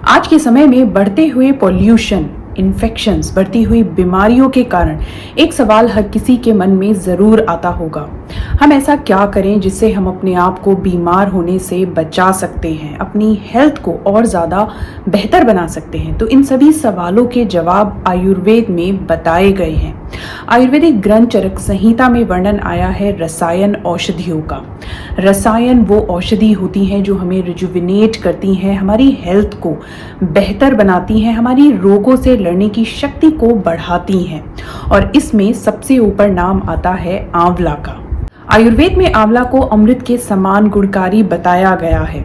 आज के समय में बढ़ते हुए पॉल्यूशन, इन्फेक्शंस, बढ़ती हुई बीमारियों के कारण एक सवाल हर किसी के मन में ज़रूर आता होगा। हम ऐसा क्या करें जिससे हम अपने आप को बीमार होने से बचा सकते हैं, अपनी हेल्थ को और ज़्यादा बेहतर बना सकते हैं। तो इन सभी सवालों के जवाब आयुर्वेद में बताए गए हैं। आयुर्वेदिक ग्रंथ चरक संहिता में वर्णन आया है रसायन औषधियों का। रसायन वो औषधि होती हैं जो हमें रिजुविनेट करती हैं, हमारी हेल्थ को बेहतर बनाती हैं, हमारी रोगों से लड़ने की शक्ति को बढ़ाती हैं। और इसमें सबसे ऊपर नाम आता है आंवला का। आयुर्वेद में आंवला को अमृत के समान गुणकारी बताया गया है।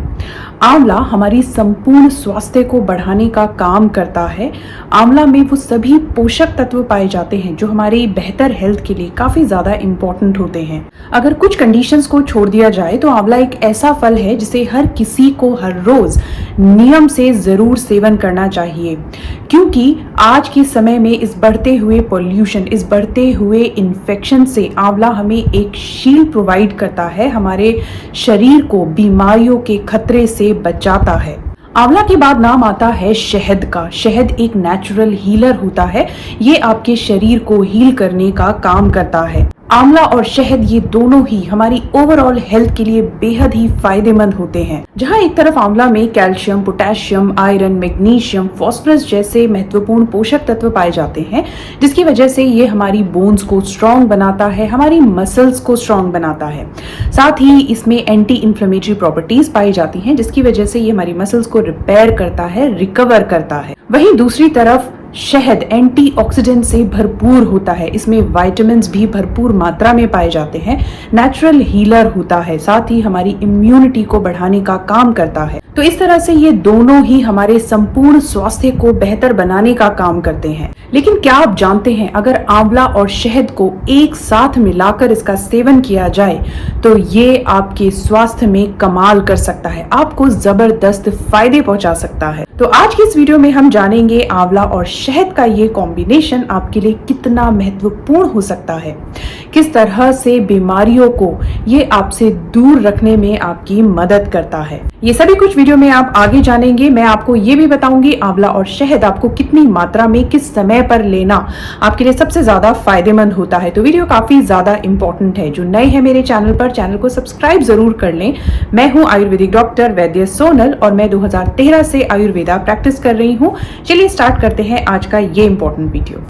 आंवला हमारी संपूर्ण स्वास्थ्य को बढ़ाने का काम करता है। आंवला में वो सभी पोषक तत्व पाए जाते हैं जो हमारी बेहतर हेल्थ के लिए काफी ज्यादा इंपॉर्टेंट होते हैं। अगर कुछ कंडीशंस को छोड़ दिया जाए तो आंवला एक ऐसा फल है जिसे हर किसी को हर रोज नियम से जरूर सेवन करना चाहिए, क्योंकि आज के समय में इस बढ़ते हुए पॉल्यूशन, इस बढ़ते हुए इन्फेक्शन से आंवला हमें एक शील्ड प्रोवाइड करता है, हमारे शरीर को बीमारियों के खतरे से बचाता है। आंवला के बाद नाम आता है शहद का। शहद एक नेचुरल हीलर होता है, ये आपके शरीर को हील करने का काम करता है। आंवला और शहद ये दोनों ही हमारी ओवरऑल हेल्थ के लिए बेहद ही फायदेमंद होते हैं। जहां एक तरफ आंवला में calcium, potassium, iron, magnesium, phosphorus जैसे महत्वपूर्ण पोषक तत्व पाए जाते हैं, जिसकी वजह से ये हमारी बोन्स को स्ट्रॉन्ग बनाता है, हमारी मसल्स को स्ट्रॉन्ग बनाता है। साथ ही इसमें एंटी इन्फ्लेमेटरी प्रॉपर्टीज पाई जाती हैं, जिसकी वजह से ये हमारी मसल्स को रिपेयर करता है, रिकवर करता है। वहीं दूसरी तरफ शहद एंटीऑक्सीडेंट से भरपूर होता है, इसमें विटामिन्स भी भरपूर मात्रा में पाए जाते हैं, नेचुरल हीलर होता है, साथ ही हमारी इम्यूनिटी को बढ़ाने का काम करता है। तो इस तरह से ये दोनों ही हमारे संपूर्ण स्वास्थ्य को बेहतर बनाने का काम करते हैं। लेकिन क्या आप जानते हैं, अगर आंवला और शहद को एक साथ मिलाकर इसका सेवन किया जाए तो ये आपके स्वास्थ्य में कमाल कर सकता है, आपको जबरदस्त फायदे पहुंचा सकता है। तो आज की इस वीडियो में हम जानेंगे आंवला और शहद का ये कॉम्बिनेशन आपके लिए कितना महत्वपूर्ण हो सकता है, किस तरह से बीमारियों को ये आपसे दूर रखने में आपकी मदद करता है। ये सभी कुछ वीडियो में आप आगे जानेंगे। मैं आपको ये भी बताऊंगी आंवला और शहद आपको कितनी मात्रा में किस समय पर लेना आपके लिए सबसे ज्यादा फायदेमंद होता है। तो वीडियो काफी ज्यादा इंपॉर्टेंट है। जो नए हैं मेरे चैनल पर, चैनल को सब्सक्राइब जरूर कर लें। मैं हूं आयुर्वेदिक डॉक्टर वैद्य सोनल और मैं 2013 से आयुर्वेदा प्रैक्टिस कर रही हूं। चलिए स्टार्ट करते हैं आज का ये इंपॉर्टेंट वीडियो।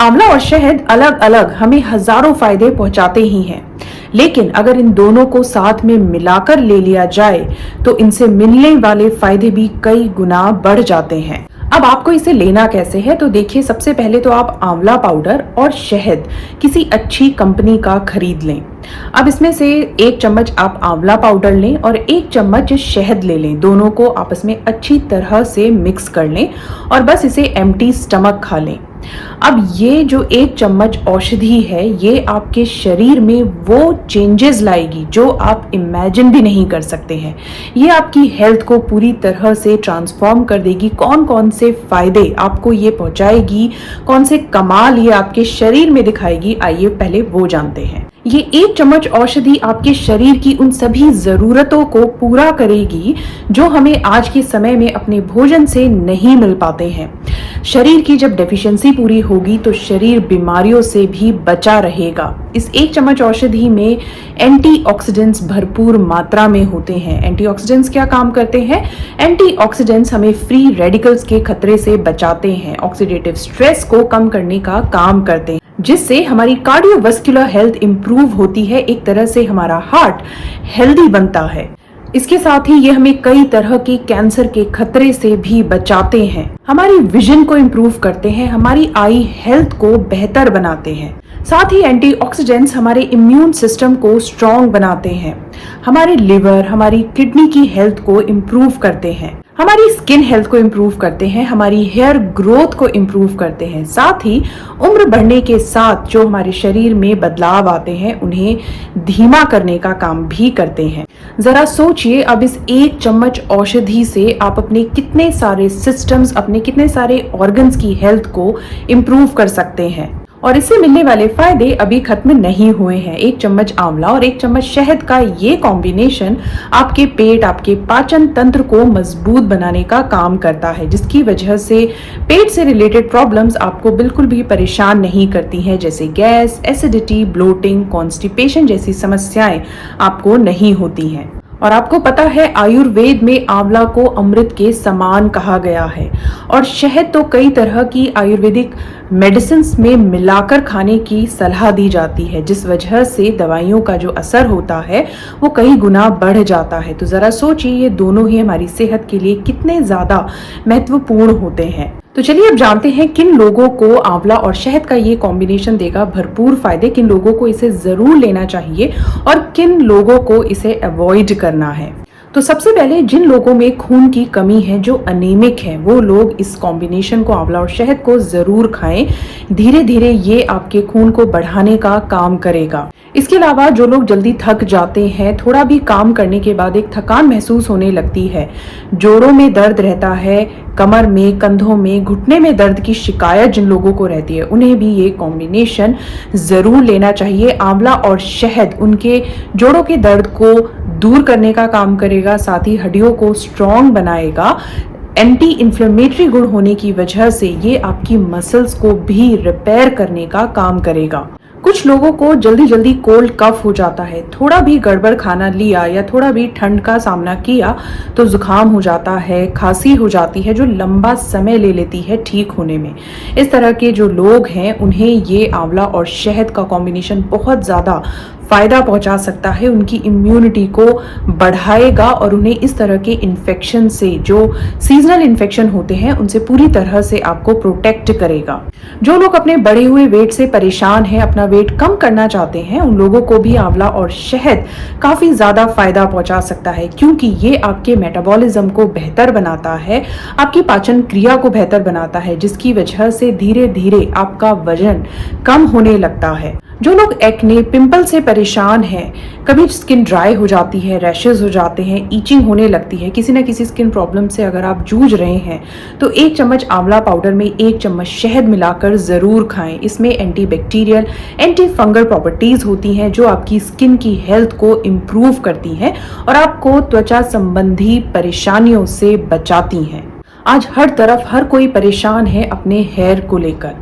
आंवला और शहद अलग अलग हमें हजारों फायदे पहुंचाते ही हैं, लेकिन अगर इन दोनों को साथ में मिलाकर ले लिया जाए तो इनसे मिलने वाले फायदे भी कई गुना बढ़ जाते हैं। अब आपको इसे लेना कैसे है, तो देखिए, सबसे पहले तो आप आंवला पाउडर और शहद किसी अच्छी कंपनी का खरीद लें। अब इसमें से 1 चम्मच आप आंवला पाउडर लें और 1 चम्मच शहद ले लें। दोनों को आपस में अच्छी तरह से मिक्स कर लें और बस इसे एम्प्टी स्टमक खा लें। अब ये जो 1 चम्मच औषधि है, ये आपके शरीर में वो चेंजेस लाएगी जो आप इमेजिन भी नहीं कर सकते हैं। ये आपकी हेल्थ को पूरी तरह से ट्रांसफॉर्म कर देगी। कौन कौन से फायदे आपको ये पहुंचाएगी, कौन से कमाल ये आपके शरीर में दिखाएगी, आइए पहले वो जानते हैं। ये 1 चम्मच औषधि आपके शरीर की उन सभी जरूरतों को पूरा करेगी जो हमें आज के समय में अपने भोजन से नहीं मिल पाते हैं। शरीर की जब डेफिशिएंसी पूरी होगी तो शरीर बीमारियों से भी बचा रहेगा। इस 1 चम्मच औषधि में एंटीऑक्सीडेंट्स भरपूर मात्रा में होते हैं। एंटीऑक्सीडेंट्स क्या काम करते हैं? एंटीऑक्सीडेंट्स हमें फ्री रेडिकल्स के खतरे से बचाते हैं, ऑक्सीडेटिव स्ट्रेस को कम करने का काम करते हैं, जिससे हमारी कार्डियोवास्कुलर हेल्थ इंप्रूव होती है। एक तरह से हमारा हार्ट हेल्दी बनता है। इसके साथ ही ये हमें कई तरह के कैंसर के खतरे से भी बचाते हैं, हमारी विजन को इंप्रूव करते हैं, हमारी आई हेल्थ को बेहतर बनाते हैं। साथ ही एंटीऑक्सीडेंट्स हमारे इम्यून सिस्टम को स्ट्रॉन्ग बनाते हैं, हमारे लिवर, हमारी किडनी की हेल्थ को इंप्रूव करते हैं, हमारी स्किन हेल्थ को इंप्रूव करते हैं, हमारी हेयर ग्रोथ को इंप्रूव करते हैं। साथ ही उम्र बढ़ने के साथ जो हमारे शरीर में बदलाव आते हैं उन्हें धीमा करने का काम भी करते हैं। जरा सोचिए, अब इस 1 चम्मच औषधि से आप अपने कितने सारे सिस्टम्स, अपने कितने सारे ऑर्गन्स की हेल्थ को इंप्रूव कर सकते हैं। और इससे मिलने वाले फायदे अभी खत्म नहीं हुए हैं। 1 चम्मच आंवला और 1 चम्मच शहद का ये कॉम्बिनेशन आपके पेट, आपके पाचन तंत्र को मजबूत बनाने का काम करता है, जिसकी वजह से पेट से रिलेटेड प्रॉब्लम्स आपको बिल्कुल भी परेशान नहीं करती हैं, जैसे गैस, एसिडिटी, ब्लोटिंग, कॉन्स्टिपेशन जैसी समस्याएं आपको नहीं होती हैं। और आपको पता है आयुर्वेद में आंवला को अमृत के समान कहा गया है और शहद तो कई तरह की आयुर्वेदिक मेडिसिन में मिलाकर खाने की सलाह दी जाती है, जिस वजह से दवाइयों का जो असर होता है वो कई गुना बढ़ जाता है। तो जरा सोचिए ये दोनों ही हमारी सेहत के लिए कितने ज्यादा महत्वपूर्ण होते हैं। तो चलिए अब जानते हैं किन लोगों को आंवला और शहद का ये कॉम्बिनेशन देगा भरपूर फायदे, किन लोगों को इसे जरूर लेना चाहिए और किन लोगों को इसे अवॉइड करना है। तो सबसे पहले जिन लोगों में खून की कमी है, जो अनेमिक है, वो लोग इस कॉम्बिनेशन को, आंवला और शहद को जरूर खाएं। धीरे धीरे ये आपके खून को बढ़ाने का काम करेगा। इसके अलावा जो लोग जल्दी थक जाते हैं, थोड़ा भी काम करने के बाद एक थकान महसूस होने लगती है, जोड़ों में दर्द रहता है, कमर में, कंधों में, घुटने में दर्द की शिकायत जिन लोगों को रहती है, उन्हें भी ये कॉम्बिनेशन जरूर लेना चाहिए। आंवला और शहद उनके जोड़ों के दर्द को दूर करने का काम करेगा, साथ ही हड्डियों को स्ट्रॉन्ग बनाएगा। एंटी इन्फ्लेमेटरी गुण होने की वजह से ये आपकी मसल्स को भी रिपेयर करने का काम करेगा। कुछ लोगों को जल्दी जल्दी कोल्ड कफ हो जाता है, थोड़ा भी गड़बड़ खाना लिया या थोड़ा भी ठंड का सामना किया तो जुकाम हो जाता है, खांसी हो जाती है, जो लंबा समय ले लेती है ठीक होने में। इस तरह के जो लोग हैं उन्हें ये आंवला और शहद का कॉम्बिनेशन बहुत ज़्यादा फायदा पहुंचा सकता है, उनकी इम्यूनिटी को बढ़ाएगा और उन्हें इस तरह के इन्फेक्शन से, जो सीजनल इन्फेक्शन होते हैं, उनसे पूरी तरह से आपको प्रोटेक्ट करेगा। जो लोग अपने बढ़े हुए वेट से परेशान हैं, अपना वेट कम करना चाहते हैं, उन लोगों को भी आंवला और शहद काफी ज्यादा फायदा पहुंचा सकता है, क्योंकि ये आपके मेटाबॉलिज्म को बेहतर बनाता है, आपकी पाचन क्रिया को बेहतर बनाता है, जिसकी वजह से धीरे धीरे आपका वजन कम होने लगता है। जो लोग एक्ने, पिंपल से परेशान हैं, कभी स्किन ड्राई हो जाती है, रैशेज हो जाते हैं, ईचिंग होने लगती है, किसी ना किसी स्किन प्रॉब्लम से अगर आप जूझ रहे हैं तो 1 चम्मच आंवला पाउडर में 1 चम्मच शहद मिलाकर जरूर खाएं। इसमें anti bacterial, anti fungal properties होती हैं जो आपकी स्किन की हेल्थ को इम्प्रूव करती हैं और आपको त्वचा संबंधी परेशानियों से बचाती हैं। आज हर तरफ हर कोई परेशान है अपने हेयर को लेकर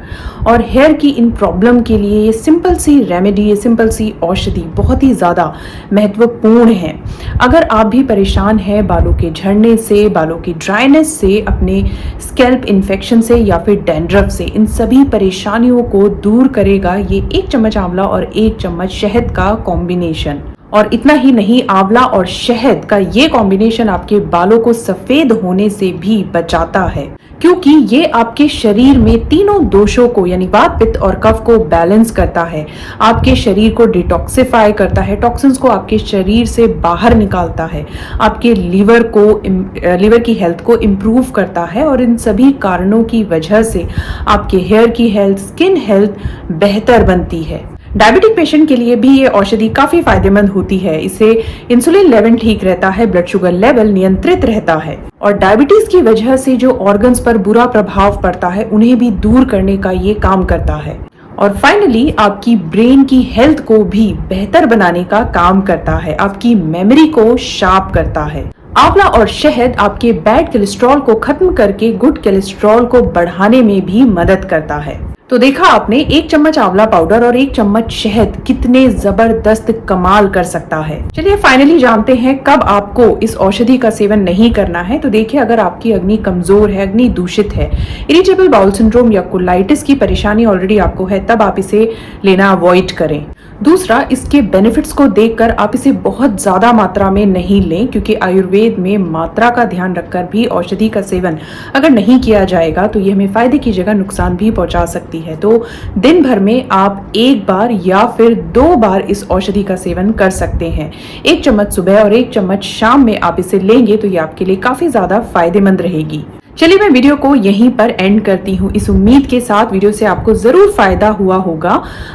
और हेयर की इन प्रॉब्लम के लिए ये सिंपल सी रेमेडी, ये सिंपल सी औषधि बहुत ही ज़्यादा महत्वपूर्ण है। अगर आप भी परेशान हैं बालों के झड़ने से, बालों की ड्राइनेस से, अपने स्कैल्प इन्फेक्शन से या फिर डैंड्रफ से, इन सभी परेशानियों को दूर करेगा ये 1 चम्मच आंवला और 1 चम्मच शहद का कॉम्बिनेशन। और इतना ही नहीं, आंवला और शहद का ये कॉम्बिनेशन आपके बालों को सफेद होने से भी बचाता है, क्योंकि ये आपके शरीर में तीनों दोषों को, यानी वात, पित्त और कफ को बैलेंस करता है, आपके शरीर को डिटॉक्सिफाई करता है, टॉक्सिन्स को आपके शरीर से बाहर निकालता है, आपके लीवर की हेल्थ को इम्प्रूव करता है और इन सभी कारणों की वजह से आपके हेयर की हेल्थ, स्किन हेल्थ बेहतर बनती है। डायबिटिक पेशेंट के लिए भी ये औषधि काफी फायदेमंद होती है। इससे इंसुलिन लेवल ठीक रहता है, ब्लड शुगर लेवल नियंत्रित रहता है और डायबिटीज की वजह से जो ऑर्गन्स पर बुरा प्रभाव पड़ता है उन्हें भी दूर करने का ये काम करता है। और फाइनली आपकी ब्रेन की हेल्थ को भी बेहतर बनाने का काम करता है, आपकी मेमोरी को शार्प करता है। आंवला और शहद आपके बैड कोलेस्ट्रॉल को खत्म करके गुड कोलेस्ट्रॉल को बढ़ाने में भी मदद करता है। तो देखा आपने, 1 चम्मच आंवला पाउडर और 1 चम्मच शहद कितने जबरदस्त कमाल कर सकता है। चलिए फाइनली जानते हैं कब आपको इस औषधि का सेवन नहीं करना है। तो देखिए, अगर आपकी अग्नि कमजोर है, अग्नि दूषित है, इरिटेबल बाउल सिंड्रोम या कोलाइटिस की परेशानी ऑलरेडी आपको है, तब आप इसे लेना अवॉइड करें। दूसरा, इसके बेनिफिट्स को देखकर आप इसे बहुत ज्यादा मात्रा में नहीं लें, क्योंकि आयुर्वेद में मात्रा का ध्यान रखकर भी औषधि का सेवन अगर नहीं किया जाएगा तो ये हमें फायदे की जगह नुकसान भी पहुंचा सकती है। तो दिन भर में आप 1 बार या फिर 2 बार इस औषधि का सेवन कर सकते हैं। 1 चम्मच सुबह और 1 चम्मच शाम में आप इसे लेंगे तो ये आपके लिए काफी ज्यादा फायदेमंद रहेगी। चलिए मैं वीडियो को यहीं पर एंड करती हूँ इस उम्मीद के साथ वीडियो से आपको जरूर फायदा हुआ होगा।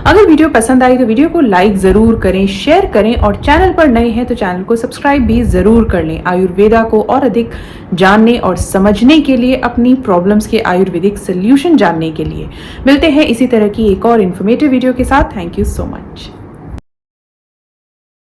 अगर वीडियो पसंद आई तो वीडियो को लाइक जरूर करें, शेयर करें और चैनल पर नए हैं तो चैनल को सब्सक्राइब भी जरूर कर लें। आयुर्वेदा को और अधिक जानने और समझने के लिए, अपनी प्रॉब्लम्स के आयुर्वेदिक सोल्यूशन जानने के लिए मिलते हैं इसी तरह की एक और इन्फॉर्मेटिव वीडियो के साथ। Thank you so much.